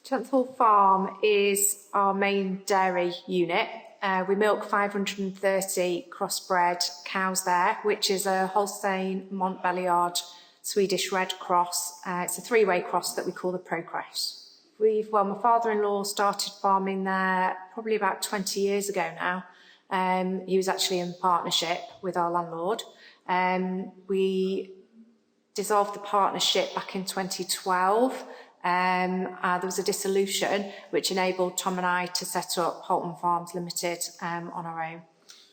Chance Farm is our main dairy unit. We milk 530 crossbred cows there, which is a Holstein Montbéliard Swedish Red Cross. It's a three-way cross that we call the Procross. My father-in-law started farming there probably about 20 years ago now. He was actually in partnership with our landlord. We dissolved the partnership back in 2012. There was a dissolution which enabled Tom and I to set up Halton Farms Limited on our own.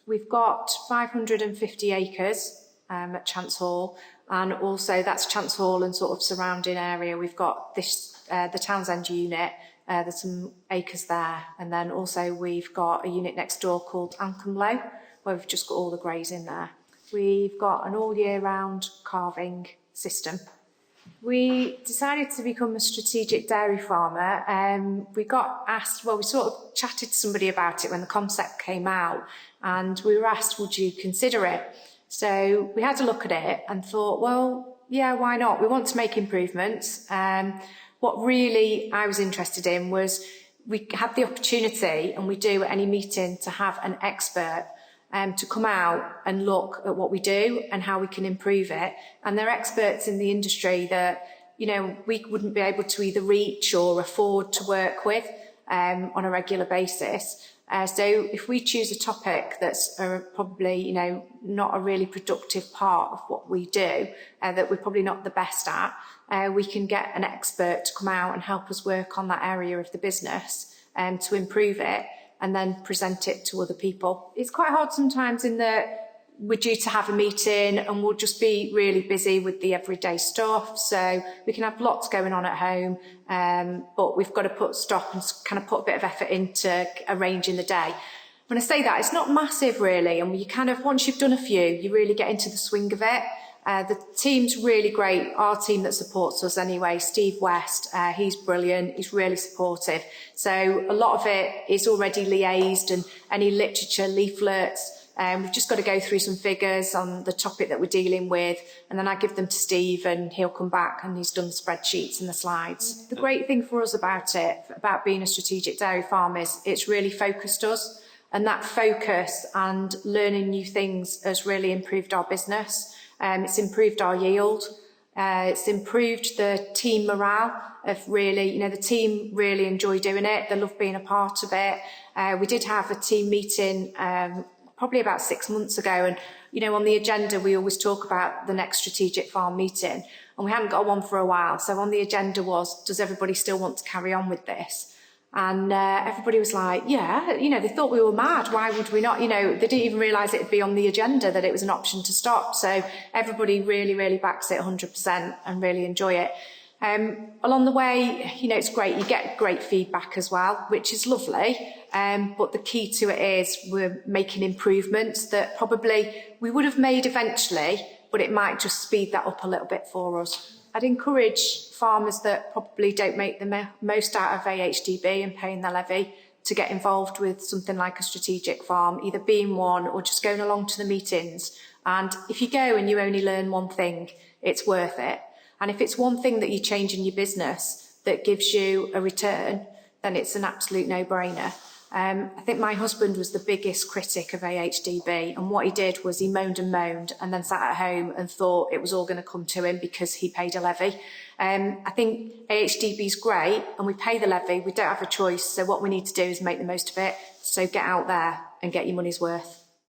We've got 550 acres at Chance Hall, and also that's Chance Hall and sort of surrounding area. We've got the Townsend unit, there's some acres there, and then also we've got a unit next door called Ankenlow, where we've just got all the greys in there. We've got an all year round calving system. We decided to become a strategic dairy farmer. We got asked, we sort of chatted to somebody about it when the concept came out, and we were asked, would you consider it? So we had a look at it and thought, well, yeah, why not? We want to make improvements. What really I was interested in was we had the opportunity, and we do at any meeting, to have an expert to come out and look at what we do and how we can improve it. And they're experts in the industry that, you know, we wouldn't be able to either reach or afford to work with on a regular basis. So if we choose a topic that's probably, you know, not a really productive part of what we do, that we're probably not the best at, we can get an expert to come out and help us work on that area of the business to improve it, and then present it to other people. It's quite hard sometimes in that we're due to have a meeting and we'll just be really busy with the everyday stuff. So we can have lots going on at home, but we've got to stop and kind of put a bit of effort into arranging the day. When I say that, it's not massive really, and you kind of, once you've done a few, you really get into the swing of it. The team's really great. Our team that supports us anyway, Steve West, he's brilliant. He's really supportive. So a lot of it is already liaised, and any literature, leaflets, we've just got to go through some figures on the topic that we're dealing with, and then I give them to Steve and he'll come back and he's done the spreadsheets and the slides. The great thing for us about being a strategic dairy farm, is it's really focused us, and that focus and learning new things has really improved our business. It's improved our yield. It's improved the team morale of really, you know, the team really enjoy doing it. They love being a part of it. We did have a team meeting probably about 6 months ago, and, you know, on the agenda we always talk about the next strategic farm meeting, and we hadn't got one for a while. So on the agenda was, does everybody still want to carry on with this? And everybody was like, yeah, you know, they thought we were mad. Why would we not? You know, they didn't even realise it'd be on the agenda, that it was an option to stop. So everybody really, really backs it 100% and really enjoy it. Along the way, you know, it's great. You get great feedback as well, which is lovely. But the key to it is we're making improvements that probably we would have made eventually, but it might just speed that up a little bit for us. I'd encourage farmers that probably don't make the most out of AHDB and paying their levy to get involved with something like a strategic farm, either being one or just going along to the meetings. And if you go and you only learn one thing, it's worth it. And if it's one thing that you change in your business that gives you a return, then it's an absolute no-brainer. I think my husband was the biggest critic of AHDB, and what he did was he moaned and moaned and then sat at home and thought it was all going to come to him because he paid a levy. I think AHDB is great, and we pay the levy, we don't have a choice, so what we need to do is make the most of it. So get out there and get your money's worth.